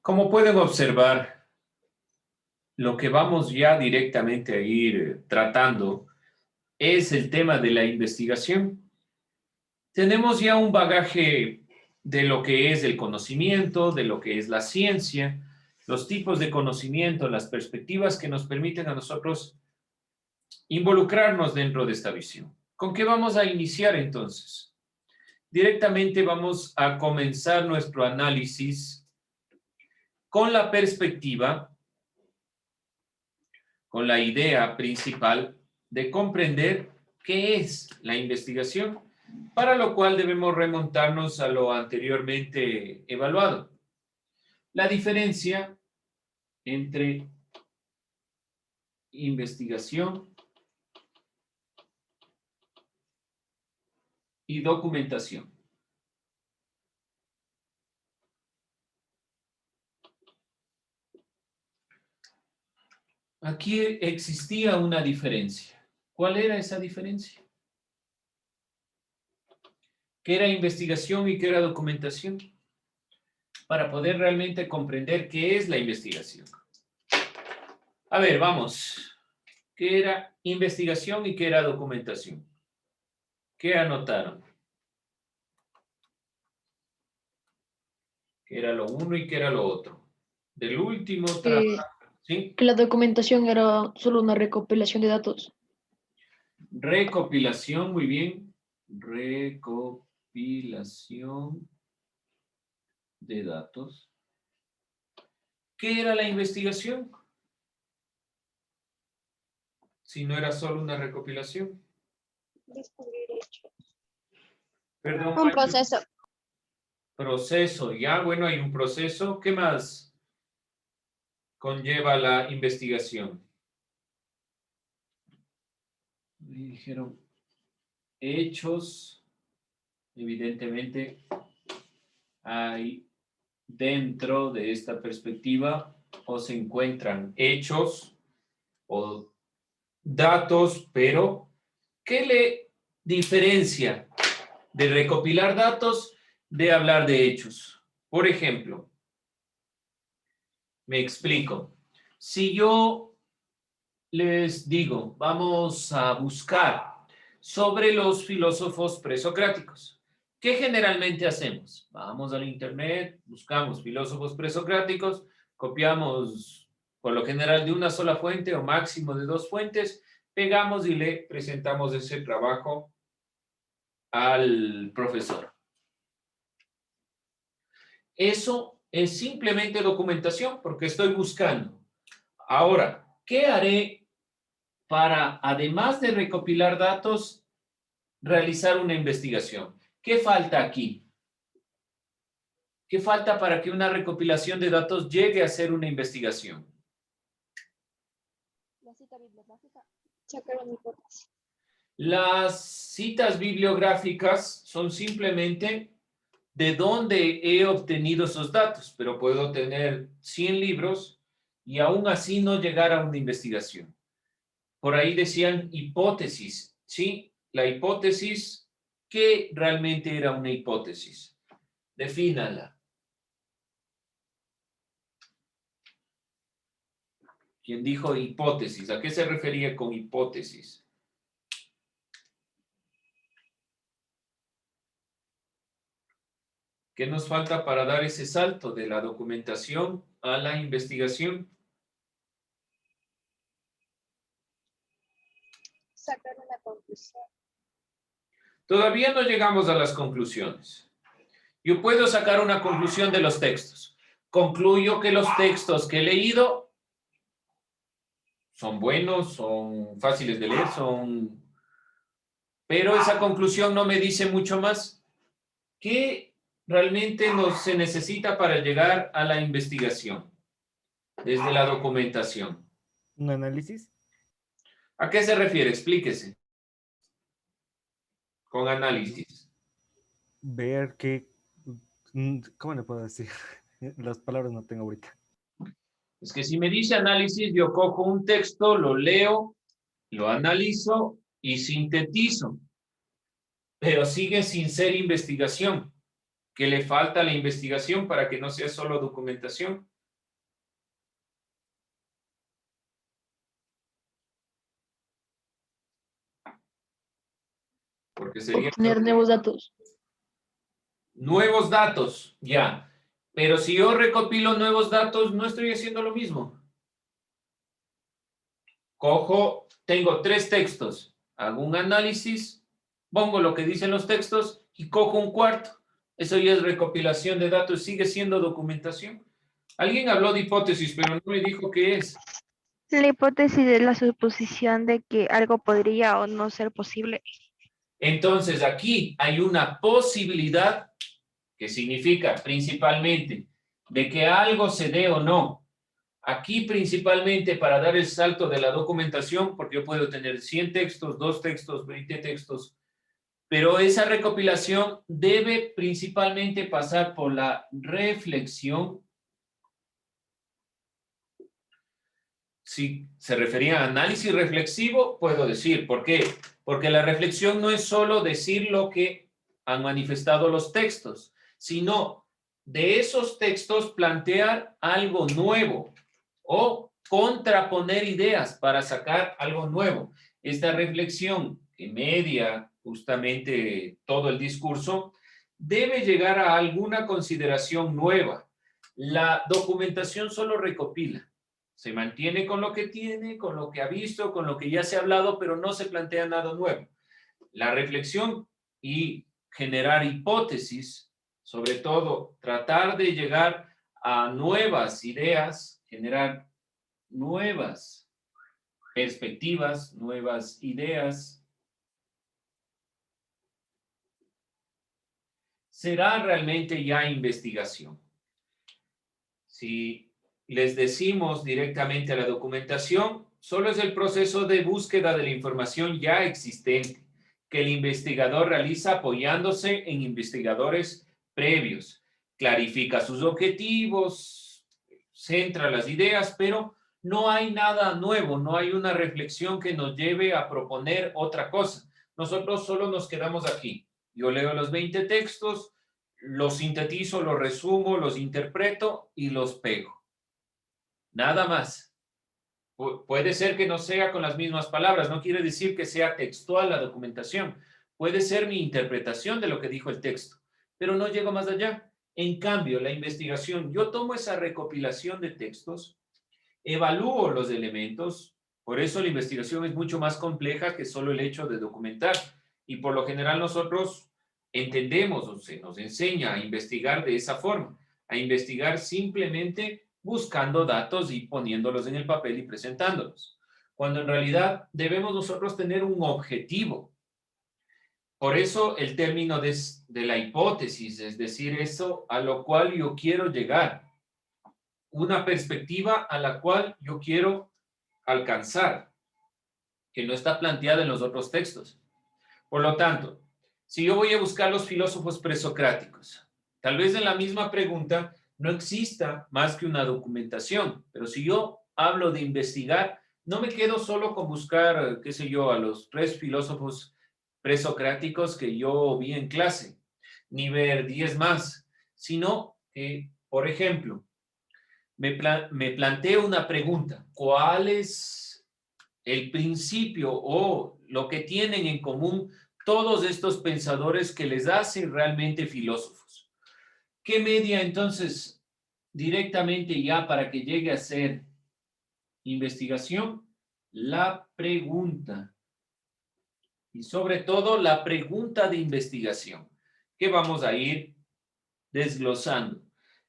Como pueden observar, lo que vamos ya directamente a ir tratando es el tema de la investigación. Tenemos ya un bagaje de lo que es el conocimiento, de lo que es la ciencia, los tipos de conocimiento, las perspectivas que nos permiten a nosotros involucrarnos dentro de esta visión. ¿Con qué vamos a iniciar entonces? Directamente vamos a comenzar nuestro análisis con la perspectiva, con la idea principal de comprender qué es la investigación, para lo cual debemos remontarnos a lo anteriormente evaluado. La diferencia entre investigación y documentación. Aquí existía una diferencia. ¿Cuál era esa diferencia? ¿Qué era investigación y qué era documentación? Para poder realmente comprender qué es la investigación. A ver, vamos. ¿Qué era investigación y qué era documentación? ¿Qué anotaron? ¿Qué era lo uno y qué era lo otro? Del último trabajo, ¿sí? Que la documentación era solo una recopilación de datos. Recopilación, muy bien. Recopilación de datos. ¿Qué era la investigación? Si no era solo una recopilación. Descubrir hechos. Perdón. Un proceso. Proceso, ya, bueno, hay un proceso. ¿Qué más conlleva la investigación? Me dijeron hechos, evidentemente hay dentro de esta perspectiva o se encuentran hechos o datos, pero ¿qué le diferencia de recopilar datos de hablar de hechos? Por ejemplo, me explico. Si yo les digo, vamos a buscar sobre los filósofos presocráticos, ¿qué generalmente hacemos? Vamos al internet, buscamos filósofos presocráticos, copiamos por lo general de una sola fuente o máximo de 2 fuentes, pegamos y le presentamos ese trabajo al profesor. Eso es simplemente documentación porque estoy buscando. Ahora, ¿qué haré para, además de recopilar datos, realizar una investigación? ¿Qué falta aquí? ¿Qué falta para que una recopilación de datos llegue a ser una investigación? La cita bibliográfica. Sacar una hipótesis. Las citas bibliográficas son simplemente de dónde he obtenido esos datos, pero puedo tener 100 libros y aún así no llegar a una investigación. Por ahí decían hipótesis, ¿sí? La hipótesis, ¿qué realmente era una hipótesis? Defínala. ¿Quién dijo hipótesis? ¿A qué se refería con hipótesis? ¿Qué nos falta para dar ese salto de la documentación a la investigación? Sacar una conclusión. Todavía no llegamos a las conclusiones. Yo puedo sacar una conclusión de los textos. Concluyo que los textos que he leído son buenos, son fáciles de leer, pero esa conclusión no me dice mucho más. ¿Qué realmente se necesita para llegar a la investigación desde la documentación? ¿Un análisis? ¿A qué se refiere? Explíquese. Con análisis. Ver qué... ¿Cómo le puedo decir? Las palabras no tengo ahorita. Es que si me dice análisis, yo cojo un texto, lo leo, lo analizo y sintetizo. Pero sigue sin ser investigación. ¿Qué le falta a la investigación para que no sea solo documentación? Porque sería Obtener nuevos datos. nuevos datos, ya. Pero si yo recopilo nuevos datos, no estoy haciendo lo mismo. Cojo, tengo 3 textos, hago un análisis, pongo lo que dicen los textos y cojo un cuarto. Eso ya es recopilación de datos, sigue siendo documentación. Alguien habló de hipótesis, pero no me dijo qué es. La hipótesis es la suposición de que algo podría o no ser posible. Entonces, aquí hay una posibilidad, que significa principalmente de que algo se dé o no. Aquí principalmente para dar el salto de la documentación, porque yo puedo tener 100 textos, 2 textos, 20 textos, pero esa recopilación debe principalmente pasar por la reflexión. Si se refería a análisis reflexivo, puedo decir, ¿por qué? Porque la reflexión no es solo decir lo que han manifestado los textos, sino de esos textos plantear algo nuevo o contraponer ideas para sacar algo nuevo. Esta reflexión que media justamente todo el discurso debe llegar a alguna consideración nueva. La documentación solo recopila. Se mantiene con lo que tiene, con lo que ha visto, con lo que ya se ha hablado, pero no se plantea nada nuevo. La reflexión y generar hipótesis, sobre todo tratar de llegar a nuevas ideas, generar nuevas perspectivas, nuevas ideas, será realmente ya investigación. Si les decimos directamente a la documentación, solo es el proceso de búsqueda de la información ya existente que el investigador realiza apoyándose en investigadores previos. Clarifica sus objetivos, centra las ideas, pero no hay nada nuevo, no hay una reflexión que nos lleve a proponer otra cosa. Nosotros solo nos quedamos aquí. Yo leo los 20 textos, los sintetizo, los resumo, los interpreto y los pego. Nada más. Puede ser que no sea con las mismas palabras, no quiere decir que sea textual la documentación. Puede ser mi interpretación de lo que dijo el texto, pero no llego más allá. En cambio, la investigación, yo tomo esa recopilación de textos, evalúo los elementos, por eso la investigación es mucho más compleja que solo el hecho de documentar. Y por lo general nosotros entendemos o se nos enseña a investigar de esa forma, a investigar simplemente buscando datos y poniéndolos en el papel y presentándolos. Cuando en realidad debemos nosotros tener un objetivo. Por eso el término de la hipótesis, es decir, eso a lo cual yo quiero llegar. Una perspectiva a la cual yo quiero alcanzar, que no está planteada en los otros textos. Por lo tanto, si yo voy a buscar los filósofos presocráticos, tal vez en la misma pregunta no exista más que una documentación, pero si yo hablo de investigar, no me quedo solo con buscar, qué sé yo, a los 3 filósofos presocráticos que yo vi en clase, ni ver 10 más, sino que, por ejemplo, me planteo una pregunta. ¿Cuál es el principio o lo que tienen en común todos estos pensadores que les hacen realmente filósofos? ¿Qué media entonces directamente ya para que llegue a ser investigación? La pregunta. Y sobre todo la pregunta de investigación, que vamos a ir desglosando.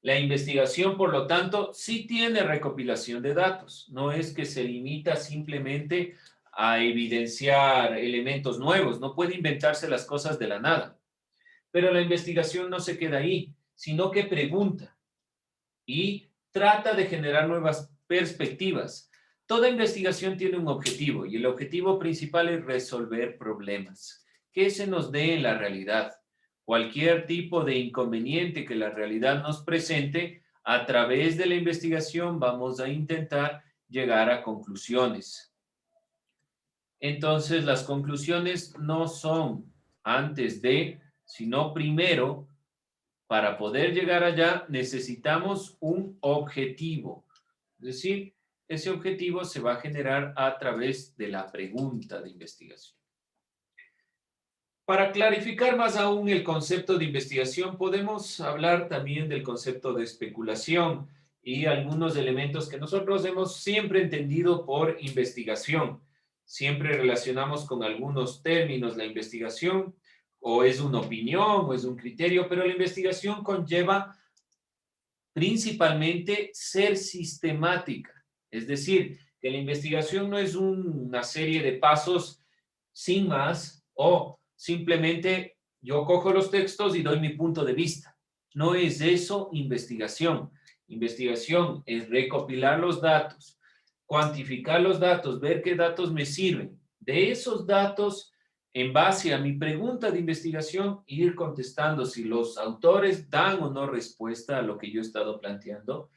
La investigación, por lo tanto, sí tiene recopilación de datos. No es que se limita simplemente a evidenciar elementos nuevos. No puede inventarse las cosas de la nada. Pero la investigación no se queda ahí, sino que pregunta y trata de generar nuevas perspectivas. Toda investigación tiene un objetivo y el objetivo principal es resolver problemas que se nos dé en la realidad. Cualquier tipo de inconveniente que la realidad nos presente, a través de la investigación vamos a intentar llegar a conclusiones. Entonces, las conclusiones no son antes de, sino primero. Para poder llegar allá necesitamos un objetivo. Es decir, ese objetivo se va a generar a través de la pregunta de investigación. Para clarificar más aún el concepto de investigación, podemos hablar también del concepto de especulación y algunos elementos que nosotros hemos siempre entendido por investigación. Siempre relacionamos con algunos términos la investigación, o es una opinión, o es un criterio, pero la investigación conlleva principalmente ser sistemática. Es decir, que la investigación no es una serie de pasos sin más, o simplemente yo cojo los textos y doy mi punto de vista. No es eso investigación. Investigación es recopilar los datos, cuantificar los datos, ver qué datos me sirven. De esos datos, en base a mi pregunta de investigación, ir contestando si los autores dan o no respuesta a lo que yo he estado planteando,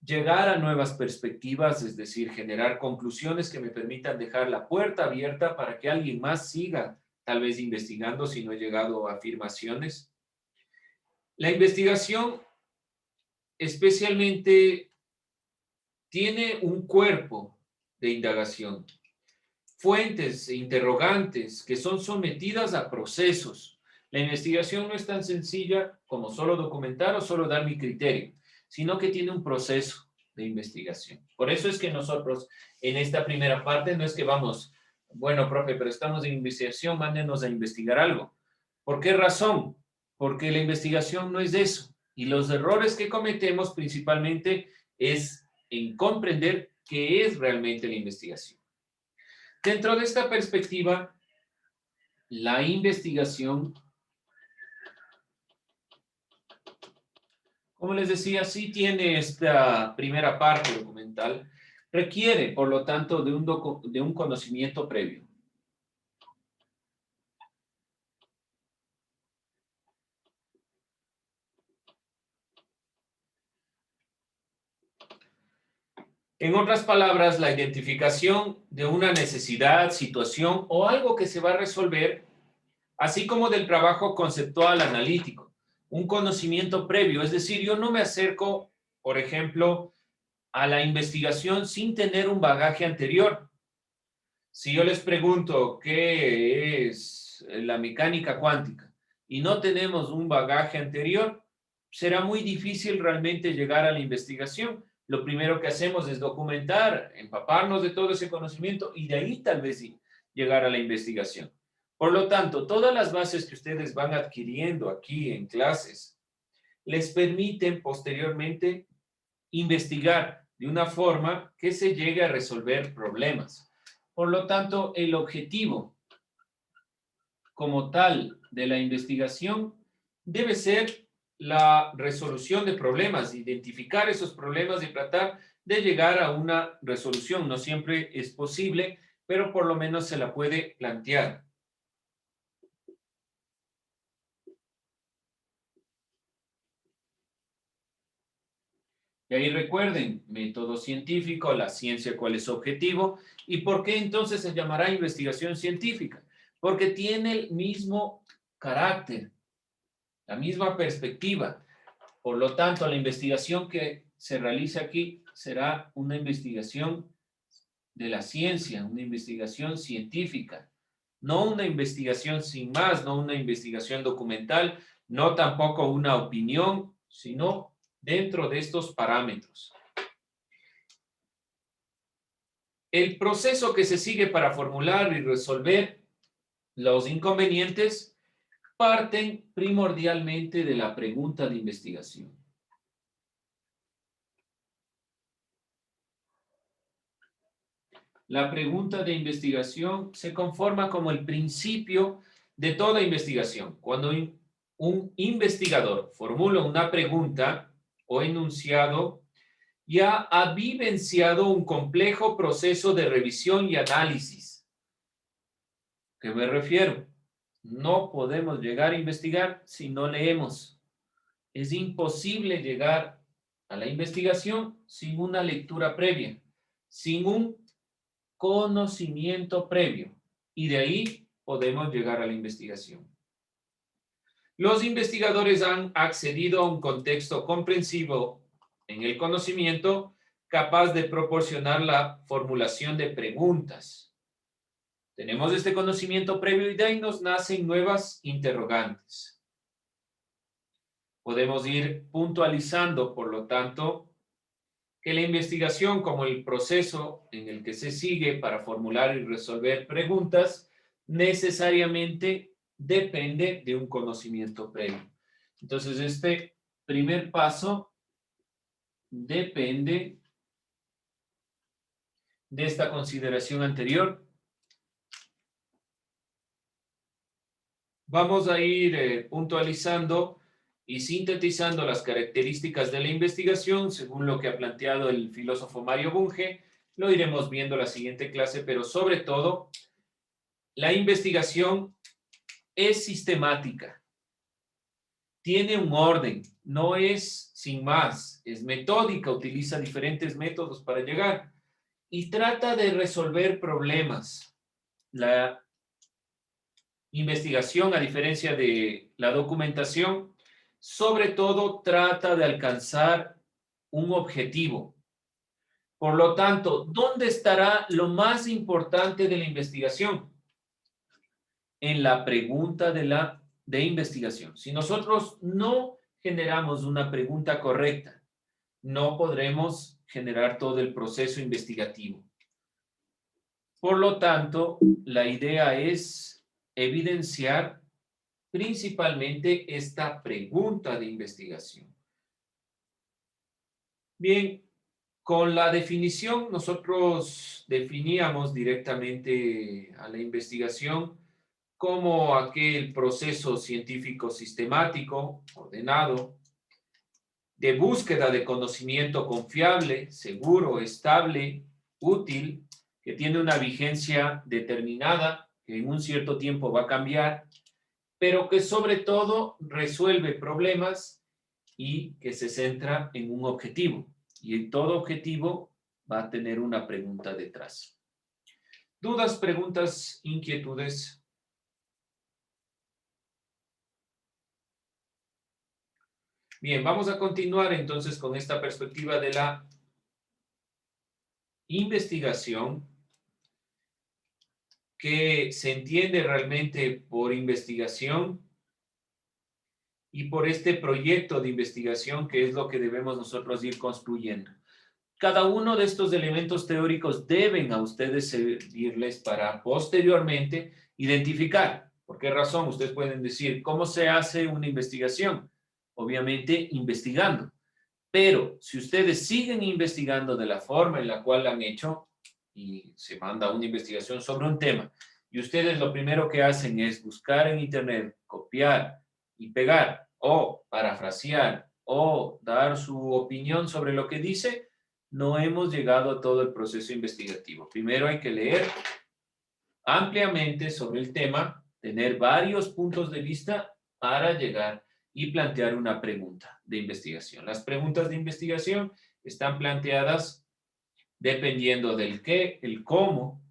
llegar a nuevas perspectivas, es decir, generar conclusiones que me permitan dejar la puerta abierta para que alguien más siga tal vez investigando si no he llegado a afirmaciones. La investigación especialmente tiene un cuerpo de indagación, fuentes e interrogantes que son sometidas a procesos. La investigación no es tan sencilla como solo documentar o solo dar mi criterio, sino que tiene un proceso de investigación. Por eso es que nosotros en esta primera parte no es que vamos, bueno, profe, pero estamos en investigación, mándenos a investigar algo. ¿Por qué razón? Porque la investigación no es eso. Y los errores que cometemos principalmente es en comprender qué es realmente la investigación. Dentro de esta perspectiva, la investigación, como les decía, sí tiene esta primera parte documental, requiere, por lo tanto, de un conocimiento previo. En otras palabras, la identificación de una necesidad, situación o algo que se va a resolver, así como del trabajo conceptual analítico, un conocimiento previo. Es decir, yo no me acerco, por ejemplo, a la investigación sin tener un bagaje anterior. Si yo les pregunto qué es la mecánica cuántica y no tenemos un bagaje anterior, será muy difícil realmente llegar a la investigación. Lo primero que hacemos es documentar, empaparnos de todo ese conocimiento y de ahí tal vez sí llegar a la investigación. Por lo tanto, todas las bases que ustedes van adquiriendo aquí en clases les permiten posteriormente investigar de una forma que se llegue a resolver problemas. Por lo tanto, el objetivo como tal de la investigación debe ser la resolución de problemas, identificar esos problemas y tratar de llegar a una resolución. No siempre es posible, pero por lo menos se la puede plantear. Y ahí recuerden, método científico, la ciencia, cuál es su objetivo y por qué entonces se llamará investigación científica. Porque tiene el mismo carácter, la misma perspectiva. Por lo tanto, la investigación que se realiza aquí será una investigación de la ciencia, una investigación científica, no una investigación sin más, no una investigación documental, no tampoco una opinión, sino dentro de estos parámetros. El proceso que se sigue para formular y resolver los inconvenientes parten primordialmente de la pregunta de investigación. La pregunta de investigación se conforma como el principio de toda investigación. Cuando un investigador formula una pregunta o enunciado, ya ha vivenciado un complejo proceso de revisión y análisis. ¿A qué me refiero? No podemos llegar a investigar si no leemos. Es imposible llegar a la investigación sin una lectura previa, sin un conocimiento previo. Y de ahí podemos llegar a la investigación. Los investigadores han accedido a un contexto comprensivo en el conocimiento capaz de proporcionar la formulación de preguntas. Tenemos este conocimiento previo y de ahí nos nacen nuevas interrogantes. Podemos ir puntualizando, por lo tanto, que la investigación como el proceso en el que se sigue para formular y resolver preguntas necesariamente depende de un conocimiento previo. Entonces, este primer paso depende de esta consideración anterior. Vamos a ir puntualizando y sintetizando las características de la investigación según lo que ha planteado el filósofo Mario Bunge. Lo iremos viendo la siguiente clase, pero sobre todo, la investigación es sistemática. Tiene un orden, no es sin más, es metódica, utiliza diferentes métodos para llegar y trata de resolver problemas. La investigación, a diferencia de la documentación, sobre todo trata de alcanzar un objetivo. Por lo tanto, ¿dónde estará lo más importante de la investigación? En la pregunta de investigación. Si nosotros no generamos una pregunta correcta, no podremos generar todo el proceso investigativo. Por lo tanto, la idea es evidenciar principalmente esta pregunta de investigación. Bien, con la definición nosotros definíamos directamente a la investigación como aquel proceso científico sistemático, ordenado, de búsqueda de conocimiento confiable, seguro, estable, útil, que tiene una vigencia determinada, que en un cierto tiempo va a cambiar, pero que sobre todo resuelve problemas y que se centra en un objetivo. Y en todo objetivo va a tener una pregunta detrás. ¿Dudas, preguntas, inquietudes? Bien, vamos a continuar entonces con esta perspectiva de la investigación, que se entiende realmente por investigación y por este proyecto de investigación que es lo que debemos nosotros ir construyendo. Cada uno de estos elementos teóricos deben a ustedes servirles para posteriormente identificar. ¿Por qué razón? Ustedes pueden decir, ¿cómo se hace una investigación? Obviamente investigando. Pero si ustedes siguen investigando de la forma en la cual la han hecho y se manda una investigación sobre un tema y ustedes lo primero que hacen es buscar en internet, copiar y pegar o parafrasear o dar su opinión sobre lo que dice, no hemos llegado a todo el proceso investigativo. Primero hay que leer ampliamente sobre el tema, tener varios puntos de vista para llegar y plantear una pregunta de investigación. Las preguntas de investigación están planteadas dependiendo del qué, el cómo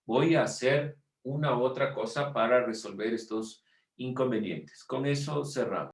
voy a hacer una u otra cosa para resolver estos inconvenientes. Con eso cerramos.